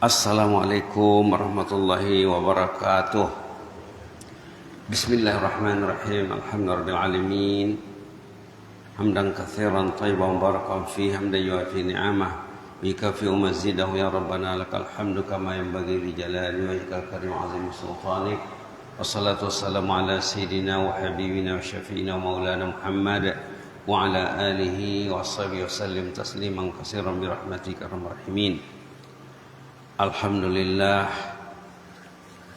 Assalamualaikum warahmatullahi wabarakatuh. Bismillahirrahmanirrahim. Alhamdulillahirabbil alamin. Hamdan katsiran thayyiban mubarakan fihi hamdan yuwafi ni'amah wa yukafi mazidahu ya rabbana lakal hamdu kama yanbaghi li jalali wajhikal karim azim sultanik. Wassalatu wassalamu ala sayyidina wa habibina wa syafi'ina wa maulana Muhammad wa ala alihi wa sahbihi wa sallim tasliman katsiran bi rahmatika arhamar rahimin. Alhamdulillah,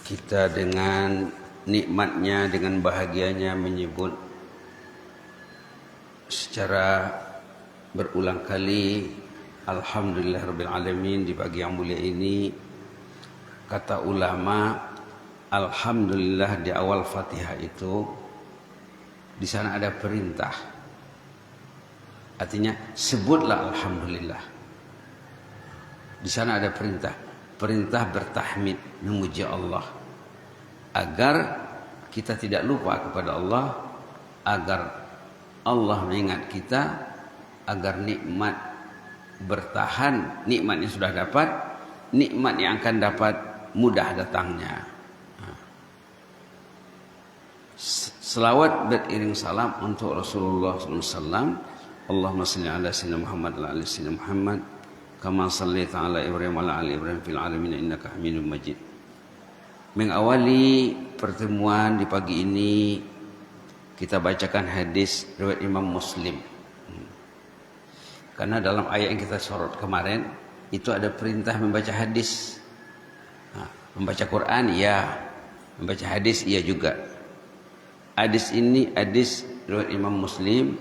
kita dengan nikmatnya, dengan bahagianya menyebut secara berulang kali Alhamdulillahirabbil alamin di pagi yang mulia ini. Kata ulama, Alhamdulillah di awal Fatihah itu di sana ada perintah. Artinya sebutlah Alhamdulillah. Di sana ada perintah bertahmid, memuji Allah, agar kita tidak lupa kepada Allah, agar Allah mengingat kita, agar nikmat bertahan, nikmat yang sudah dapat, nikmat yang akan dapat mudah datangnya. Selawat beriring salam untuk Rasulullah SAW. Allahumma salli ala sayyidina Muhammad wa ala sayyidina Muhammad kama sallaita ala Ibrahim wa ala ali Ibrahim fil alamin innaka Hamidum Majid. Mengawali pertemuan di pagi ini, kita bacakan hadis riwayat Imam Muslim. Karena dalam ayat yang kita sorot kemarin itu ada perintah membaca hadis. Membaca Quran ya, membaca hadis iya juga. Hadis ini hadis riwayat Imam Muslim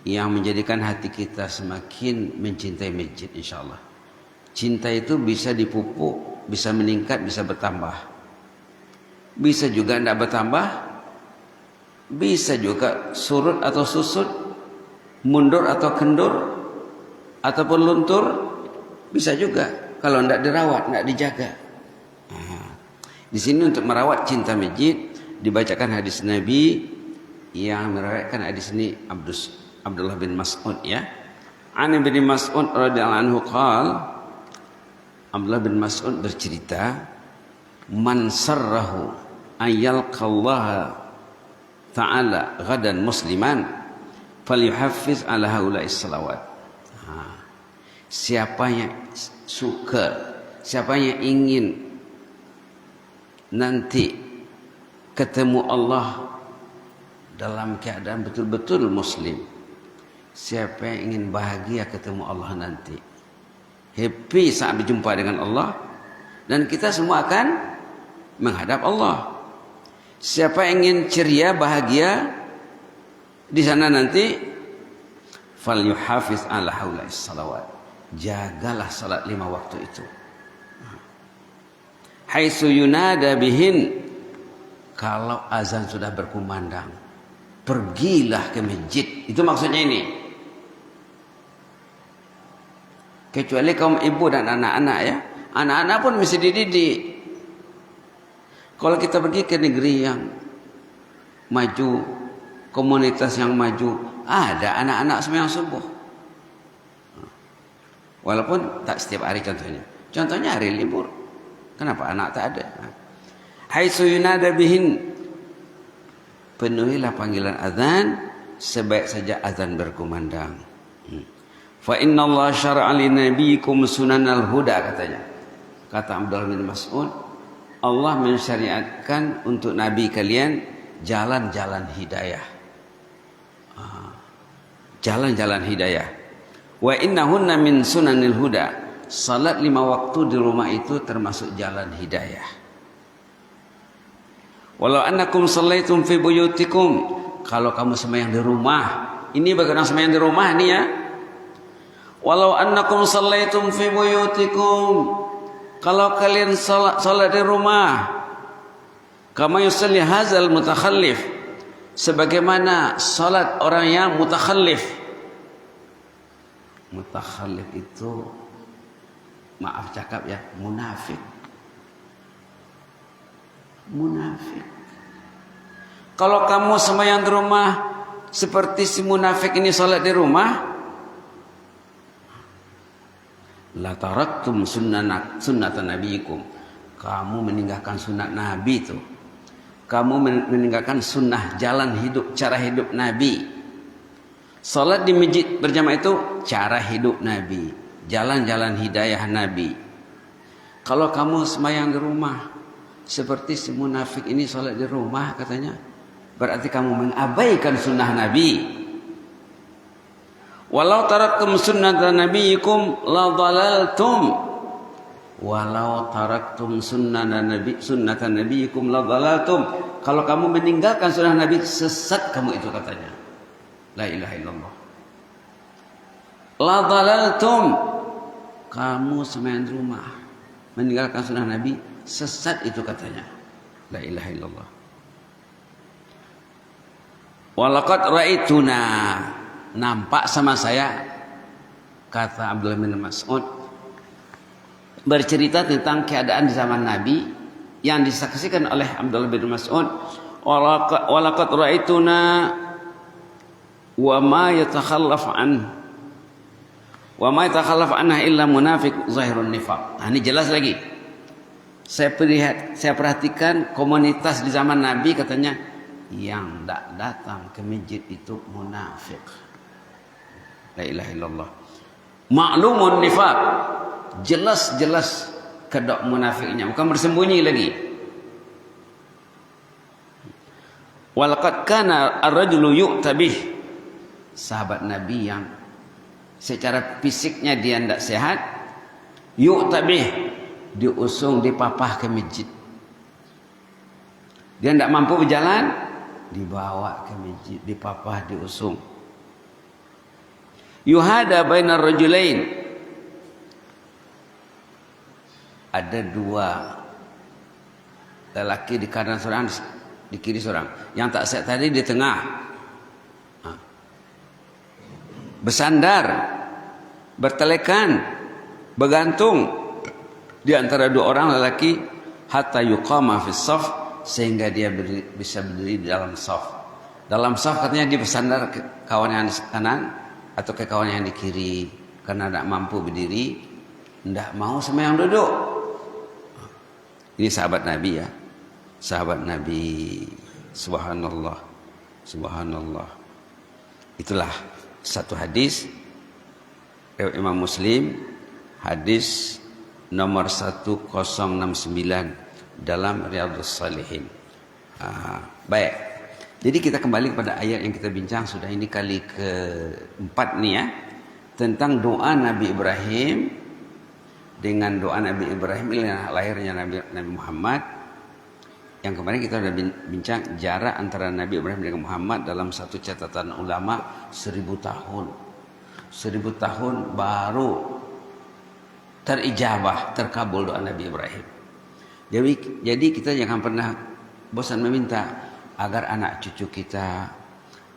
yang menjadikan hati kita semakin mencintai masjid, insyaallah. Cinta itu bisa dipupuk, bisa meningkat, bisa bertambah. Bisa juga tidak bertambah, bisa juga surut atau susut, mundur atau kendur, ataupun luntur, bisa juga kalau tidak dirawat, tidak dijaga. Di sini untuk merawat cinta masjid dibacakan hadis Nabi yang meriwayatkan hadis ini Abdullah bin Mas'ud ya. An bin Mas'ud radhiyallahu anhu qala, Abdullah bin Mas'ud bercerita, man sarrahu ayyalqallaha ta'ala ghadan musliman falyuhaffiz ala haula'is salawat. Siapa yang suka, siapa yang ingin nanti ketemu Allah dalam keadaan betul-betul muslim, siapa yang ingin bahagia ketemu Allah nanti, happy saat berjumpa dengan Allah, dan kita semua akan menghadap Allah. Siapa yang ingin ceria, bahagia di sana nanti, falyuhafiz ala haula'is salawat. Jagalah salat 5 waktu itu. Haitsu yunada bihin, kalau azan sudah berkumandang, pergilah ke masjid. Itu maksudnya ini. Kecuali kaum ibu dan anak-anak ya. Anak-anak pun mesti dididik. Kalau kita pergi ke negeri yang maju, komunitas yang maju, ada anak-anak sembahyang subuh. Walaupun tak setiap hari contohnya. Contohnya hari libur. Kenapa anak tak ada? Haitsu yunada bihin, penuhilah panggilan azan sebaik saja azan berkumandang. Fa innallaha syara'a li nabiyikum sunanal huda, katanya. Kata Abdullah bin Mas'ud, Allah mensyariatkan untuk nabi kalian jalan-jalan hidayah. Jalan-jalan hidayah. Wa innahunna min sunanil huda. Salat 5 waktu di rumah itu termasuk jalan hidayah. Walau annakum shallaitum fi buyutikum, kalau kamu sembahyang di rumah, ini bagaimana sembahyang di rumah nih ya. Walau annakum shallaitum fi buyutikum, kalau kalian salat di rumah, kama yusalli hadzal mutakhallif, sebagaimana salat orang yang mutakhallif. Mutakhallif itu, maaf cakap ya, munafik. Munafik. Kalau kamu sembahyang di rumah seperti si munafik ini salat di rumah, La taraktum sunnatan nabiyikum. Kamu meninggalkan sunnah Nabi itu. Kamu meninggalkan sunnah jalan hidup, cara hidup Nabi. Salat di masjid berjamaah itu cara hidup Nabi, jalan-jalan hidayah Nabi. Kalau kamu sembahyang di rumah seperti si munafik ini salat di rumah katanya, berarti kamu mengabaikan sunnah Nabi. Walau taraktum sunnatan nabiyikum la dhalaltum. Walau taraktum sunnatan nabiyikum la dhalaltum. Kalau kamu meninggalkan sunnah Nabi, sesat kamu itu katanya. La ilaha illallah. La dhalaltum. Kamu sembahyang di rumah meninggalkan sunnah Nabi, sesat itu katanya. La ilaha illallah. Walaqad ra'aituna, nampak sama saya, kata Abdullah bin Mas'ud, bercerita tentang keadaan di zaman Nabi yang disaksikan oleh Abdullah bin Mas'ud. Walaqad ra'aituna wa ma yatakhallaf anha illa munafiq zahirun nifaq. Nah, ini jelas lagi. Saya perhatikan komunitas di zaman Nabi, katanya yang tidak datang ke masjid itu munafik. La ilaha illallah. Ma'lumun nifaq. Jelas-jelas kedok munafiknya, bukan bersembunyi lagi. Walaqad kana ar-rajulu yu'tabih. Sahabat Nabi yang secara fisiknya dia tidak sehat, yu'tabih, diusung, dipapah ke masjid. Dia tidak mampu berjalan, dibawa ke masjid, dipapah, diusung. Yuhada bainar rajulain. Ada dua lelaki di kanan seorang, di kiri seorang. Yang tak sehat tadi di tengah. Bersandar, bertelekan, bergantung di antara dua orang lelaki, hatta yuqama fis shaf, sehingga dia bisa berdiri di dalam shaf. Dalam shaf katanya dia bersandar ke kawan yang di kanan atau ke kawan yang di kiri, karena tidak mampu berdiri, tidak mau sembahyang duduk. Ini sahabat Nabi ya, sahabat Nabi. Subhanallah, subhanallah. Itulah satu hadis riwayat Imam Muslim, hadis nomor 1069 dalam Riyadhus Shalihin. Baik. Jadi kita kembali kepada ayat yang kita bincang sudah ini kali keempat nih ya, tentang doa Nabi Ibrahim. Dengan doa Nabi Ibrahim ini lahirnya Nabi Muhammad. Yang kemarin kita sudah bincang jarak antara Nabi Ibrahim dengan Muhammad dalam satu catatan ulama 1000 tahun. 1000 tahun baru terijabah, terkabul doa Nabi Ibrahim. Jadi kita jangan pernah bosan meminta agar anak cucu kita,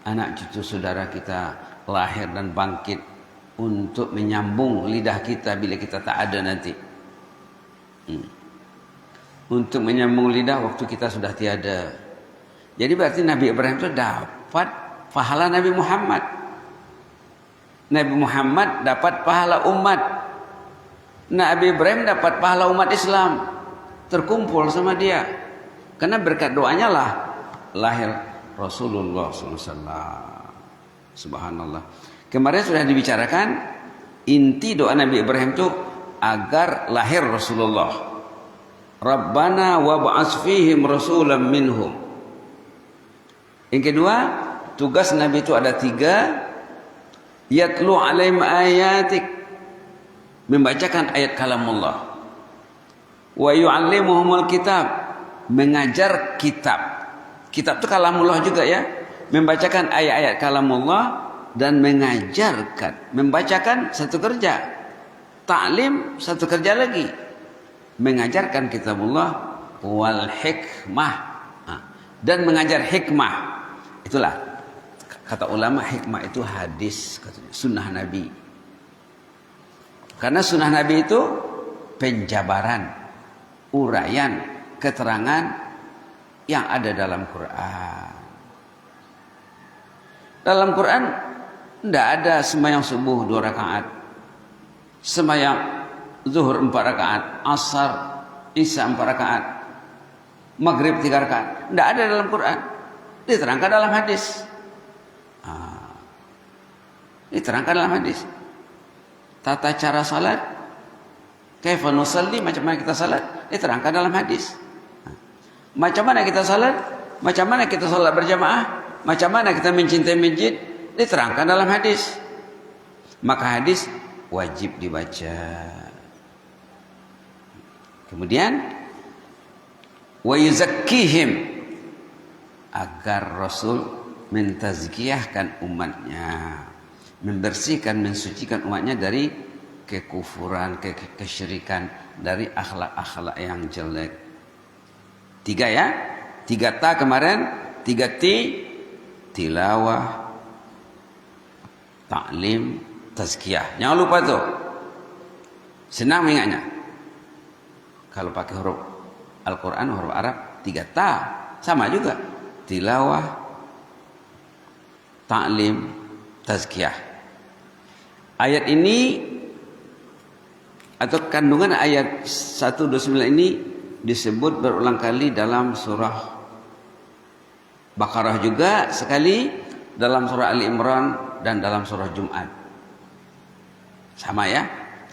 anak cucu saudara kita lahir dan bangkit untuk menyambung lidah kita bila kita tak ada nanti. Untuk menyambung lidah waktu kita sudah tiada. Jadi berarti Nabi Ibrahim itu dapat pahala Nabi Muhammad. Nabi Muhammad dapat pahala umat. Nabi Ibrahim dapat pahala umat Islam. Terkumpul sama dia. Karena berkat doanya lah lahir Rasulullah SAW. Subhanallah. Kemarin sudah dibicarakan inti doa Nabi Ibrahim itu agar lahir Rasulullah. Rabbana wab'ats fihim rasulan minhum. Yang kedua, tugas Nabi itu ada 3. Yatlu alaihim ayatik, membacakan ayat kalamullah. Wa yu'allimuhumul kitab, mengajar kitab. Kitab itu kalamullah juga ya. Membacakan ayat-ayat kalamullah dan mengajarkan. Membacakan satu kerja, ta'lim satu kerja lagi. Mengajarkan kitabullah wal hikmah, dan mengajar hikmah. Itulah kata ulama, hikmah itu hadis, sunnah Nabi. Karena sunnah Nabi itu penjabaran, uraian, keterangan yang ada dalam Quran. Dalam Quran tidak ada sembahyang subuh 2 rakaat, sembahyang zuhur 4 rakaat, asar, isya 4 rakaat, maghrib 3 rakaat. Tidak ada dalam Quran. Diterangkan dalam hadis. Diterangkan dalam hadis. Tata cara salat, kaifa nusalli, macam mana kita salat, diterangkan dalam hadis. Macam mana kita salat, macam mana kita salat berjamaah, macam mana kita mencintai masjid, diterangkan dalam hadis. Maka hadis wajib dibaca. Kemudian wa yuzakkihim, agar Rasul mentazkiyahkan umatnya, membersihkan, mensucikan umatnya dari kekufuran, kesyirikan, dari akhlak-akhlak yang jelek. 3 ya, 3 ta kemarin, 3 ti, tilawah, ta'lim, tazkiyah. Jangan lupa tuh. Senang mengingatnya. Kalau pakai huruf Al-Quran, huruf Arab, 3 ta, sama juga. Tilawah, ta'lim, tazkiyah. Ayat ini atau kandungan ayat 129 ini disebut berulang kali dalam surah Baqarah juga sekali, dalam surah Ali Imran dan dalam surah Jumat. Sama ya?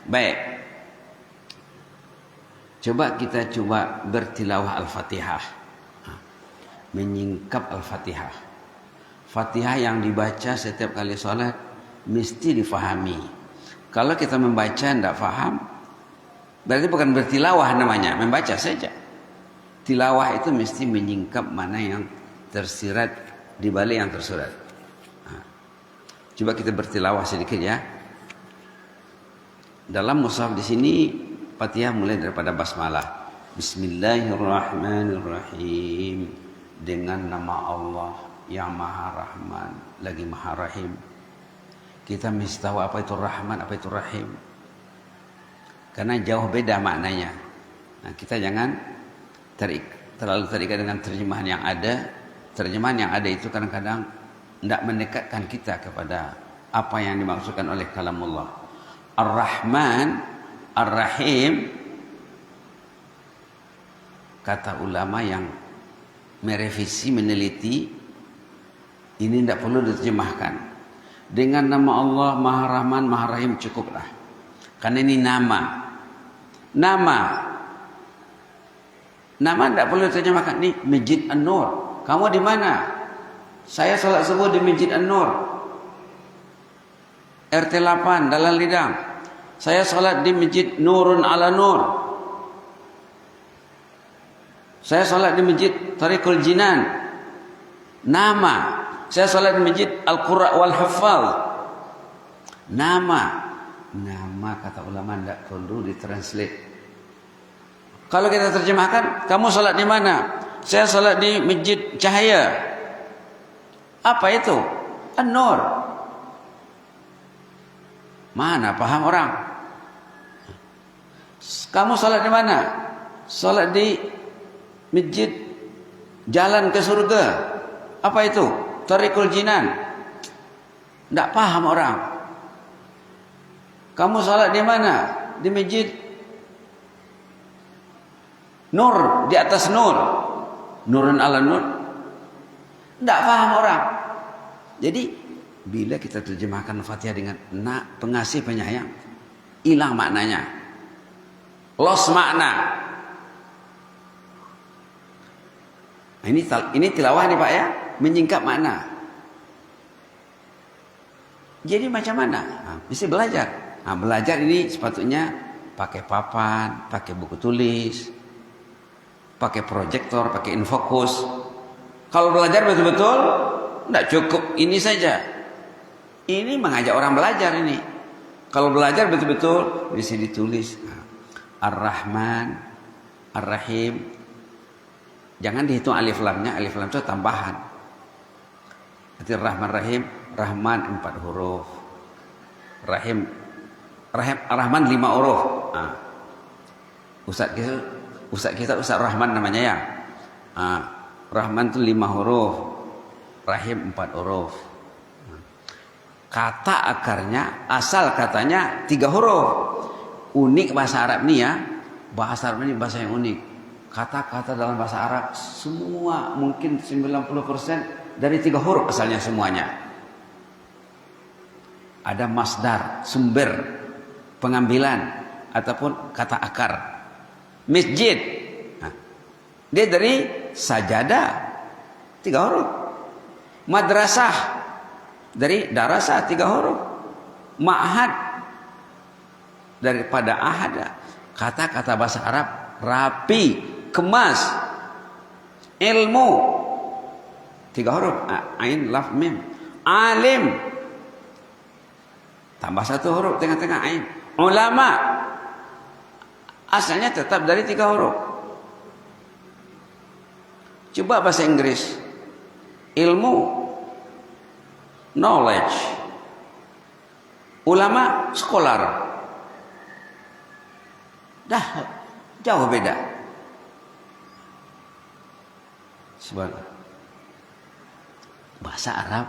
Baik. Coba kita bertilawah Al-Fatihah. Menyingkap Al-Fatihah. Fatihah yang dibaca setiap kali sholat mesti difahami. Kalau kita membaca tidak faham, berarti bukan bertilawah namanya, membaca saja. Tilawah itu mesti menyingkap mana yang tersirat di balik yang tersurat. Coba kita bertilawah sedikit ya. Dalam mushaf di sini Fatihah mulai daripada basmalah. Bismillahirrahmanirrahim. Dengan nama Allah yang Maha Rahman lagi Maha Rahim. Kita mesti tahu apa itu Rahman, apa itu Rahim. Karena jauh beda maknanya. Nah, kita jangan terlalu terikat dengan terjemahan yang ada. Terjemahan yang ada itu kadang-kadang tidak mendekatkan kita kepada apa yang dimaksudkan oleh kalamullah. Ar-Rahman, Ar-Rahim, kata ulama yang merevisi, meneliti, ini tidak perlu diterjemahkan. Dengan nama Allah Maha Rahman, Maha Rahim cukuplah. Karena ini nama. Nama tidak perlu diterjemahkan. Ini Masjid An-Nur. Kamu di mana? Saya salat subuh di Masjid An-Nur, RT 8 Dalam Lidang. Saya salat di Masjid Nurun ala Nur. Saya salat di Masjid Tariqul Jinan. Nama. Saya salat di Masjid Al-Qura wal Hafal. Nama kata ulama tidak perlu ditranslate. Kalau kita terjemahkan, kamu salat di mana? Saya salat di Masjid Cahaya. Apa itu? An-Nur. Mana paham orang? Kamu salat di mana? Salat di Masjid Jalan ke Surga. Apa itu? Tariqul Jinan. Tidak paham orang. Kamu salat di mana? Di Masjid Nur, di atas Nur. Nurun ala Nur. Tidak paham orang. Jadi bila kita terjemahkan Fatihah dengan pengasih penyayang, hilang maknanya. Lost makna. Ini tilawah nih Pak ya, menyingkap makna. Jadi macam mana? Mesti belajar. Belajar ini sepatutnya pakai papan, pakai buku tulis, pakai proyektor, pakai infokus. Kalau belajar betul-betul, tidak cukup ini saja. Ini mengajak orang belajar ini. Kalau belajar betul-betul, bisa ditulis Ar-Rahman, Ar-Rahim. Jangan dihitung alif lamnya, alif lam itu tambahan. Arti Rahman Rahim, Rahman 4 huruf. Rahim, Rahman 5 huruf. Ustaz kita Ustaz Rahman namanya ya. Rahman itu 5 huruf. Rahim 4 huruf. Kata akarnya, asal katanya 3 huruf. unik bahasa Arab nih ya. Bahasa Arab ini bahasa yang unik. Kata-kata dalam bahasa Arab semua mungkin 90% dari 3 huruf asalnya semuanya. Ada masdar, sumber, pengambilan ataupun kata akar. Masjid, nah, dia dari sajadah 3 huruf. Madrasah dari darasah 3 huruf. Ma'had daripada ahada. Kata-kata bahasa Arab rapi, kemas. Ilmu 3 huruf, ain, laf, mim. Alim tambah 1 huruf tengah-tengah ain. Ulama asalnya tetap dari 3 huruf. Coba bahasa Inggris. Ilmu, knowledge. Ulama, scholar. Dah jauh beda. Subhanallah. Bahasa Arab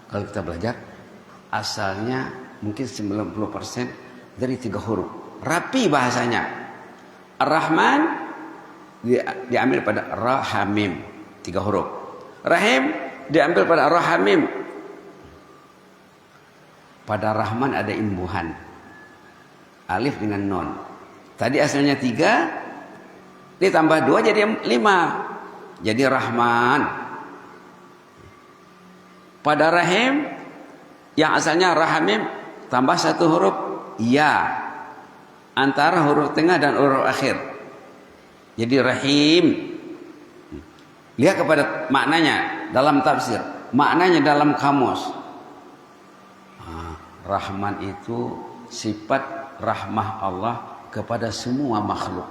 kalau kita belajar asalnya mungkin 90% dari 3 huruf. Rapi bahasanya. Ar-Rahman diambil pada Rahamim 3 huruf. Rahim diambil pada Rahamim. Pada Rahman ada imbuhan. Alif dengan non. Tadi asalnya 3 ditambah 2 jadi 5. Jadi Rahman. Pada Rahim yang asalnya Rahamim tambah 1 huruf ya antara huruf tengah dan huruf akhir. Jadi Rahim. Lihat kepada maknanya dalam tafsir, maknanya dalam kamus. Rahman itu sifat rahmah Allah kepada semua makhluk.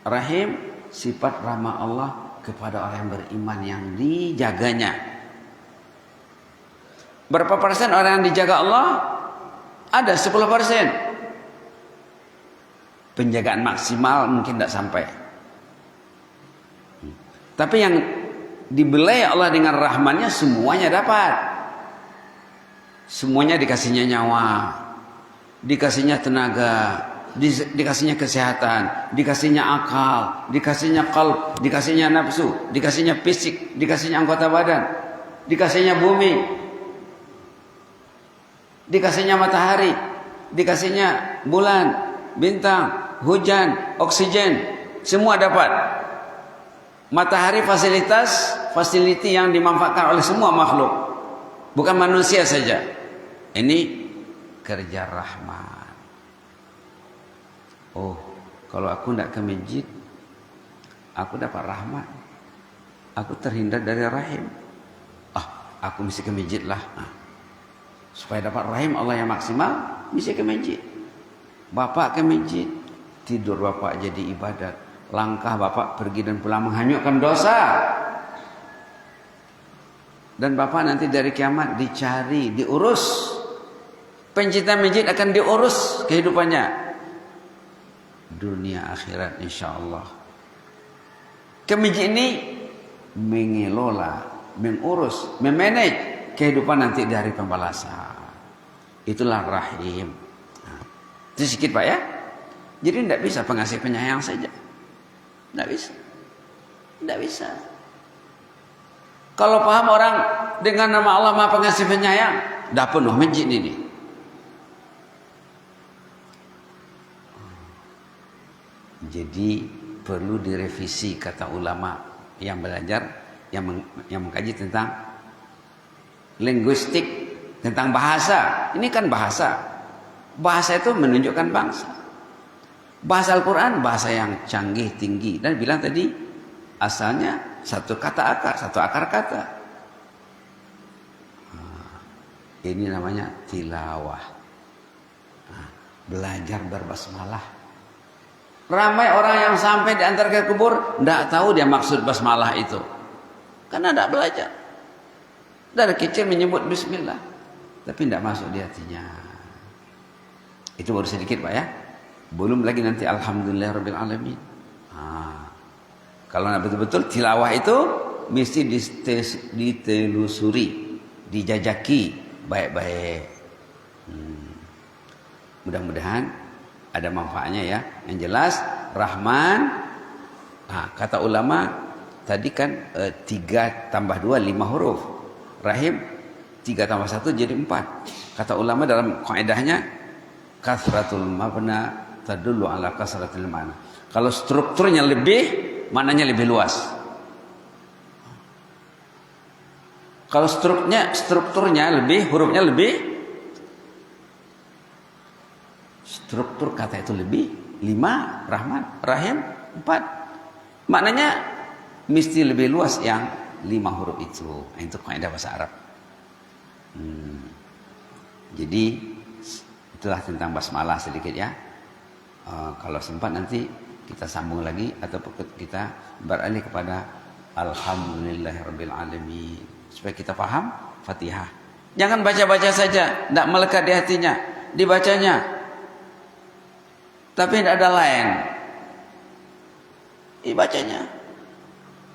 Rahim sifat rahmah Allah kepada orang yang beriman yang dijaganya. Berapa persen orang yang dijaga Allah? Ada 10%. Penjagaan maksimal mungkin tidak sampai. Tapi yang dibelai Allah dengan rahmannya semuanya dapat. Semuanya dikasihnya nyawa, dikasihnya tenaga, dikasihnya kesehatan, dikasihnya akal, dikasihnya qalb, dikasihnya nafsu, dikasihnya fisik, dikasihnya anggota badan, dikasihnya bumi, dikasihnya matahari, dikasihnya bulan, bintang, hujan, oksigen, semua dapat. Matahari fasiliti yang dimanfaatkan oleh semua makhluk, bukan manusia saja. Ini kerja Rahman. Oh, kalau aku tidak ke masjid, aku dapat rahmat. Aku terhindar dari rahim. Aku mesti ke masjid lah. Supaya dapat rahim Allah yang maksimal, mesti ke masjid. Bapak ke masjid, tidur bapak jadi ibadat. Langkah bapak pergi dan pulang menghanyutkan dosa. Dan bapak nanti dari kiamat dicari, diurus. Pencinta masjid akan diurus kehidupannya. Dunia akhirat insyaallah. Ke masjid ini mengelola, mengurus, memanage kehidupan nanti dari pembalasan. Itulah rahim. Itu sedikit Pak ya. Jadi tidak bisa pengasih penyayang saja. Tidak bisa. Tidak bisa. Kalau paham orang dengan nama Allah Maha Pengasih Penyayang, dah penuh masjid ini. Jadi perlu direvisi kata ulama yang belajar, yang mengkaji tentang linguistik, tentang bahasa. Ini kan bahasa. Bahasa itu menunjukkan bangsa. Bahasa Al-Quran bahasa yang canggih, tinggi. Dan bilang tadi asalnya satu kata akar, satu akar kata. Ini namanya tilawah. Belajar berbasmalah. Ramai orang yang sampai diantar ke kubur tidak tahu dia maksud basmalah itu. Karena tidak belajar. Dari kecil menyebut bismillah, tapi tidak masuk di hatinya. Itu baru sedikit Pak ya. Belum lagi nanti alhamdulillahirabbil alamin. Kalau betul-betul tilawah itu mesti ditelusuri, dijajaki baik-baik. Mudah-mudahan ada manfaatnya ya. Yang jelas Rahman, kata ulama tadi kan 3 tambah 2 5 huruf. Rahim 3 tambah 1 jadi 4. Kata ulama dalam kaidahnya kasratul mabna tadullu ala kasratil ma'na. Kalau strukturnya lebih, maknanya lebih luas. Kalau strukturnya lebih, hurufnya lebih, struktur kata itu lebih, 5 Rahman, Rahim 4. Maknanya mesti lebih luas yang 5 huruf itu. Itu kaidah bahasa Arab. Jadi itulah tentang basmalah sedikit ya. Kalau sempat nanti kita sambung lagi atau kita beralih kepada Alhamdulillahirabbil alamin supaya kita paham Fatihah. Jangan baca-baca saja, tidak melekat di hatinya, dibacanya. Tapi tidak ada lain. Dibacanya.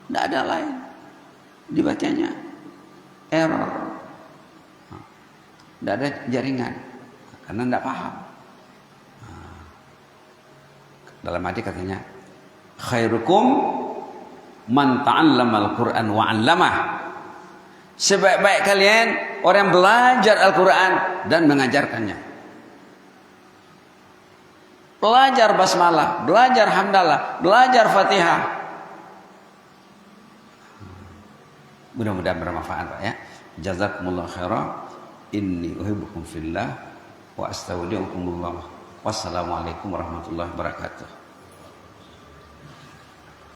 Tidak ada lain. Dibacanya. Error. Tidak ada jaringan. Karena tidak paham. Dalam hadis katanya, khairukum man ta'allamal Qur'an wa 'allamah. Sebaik-baik kalian orang yang belajar Al-Qur'an dan mengajarkannya. Belajar basmalah, belajar hamdalah, belajar Fatihah. Mudah-mudahan bermanfaat Pak ya. Jazakumullah khairan. Inni uhibbukum fillah wa astaudiukumullah. Wassalamualaikum warahmatullahi wabarakatuh.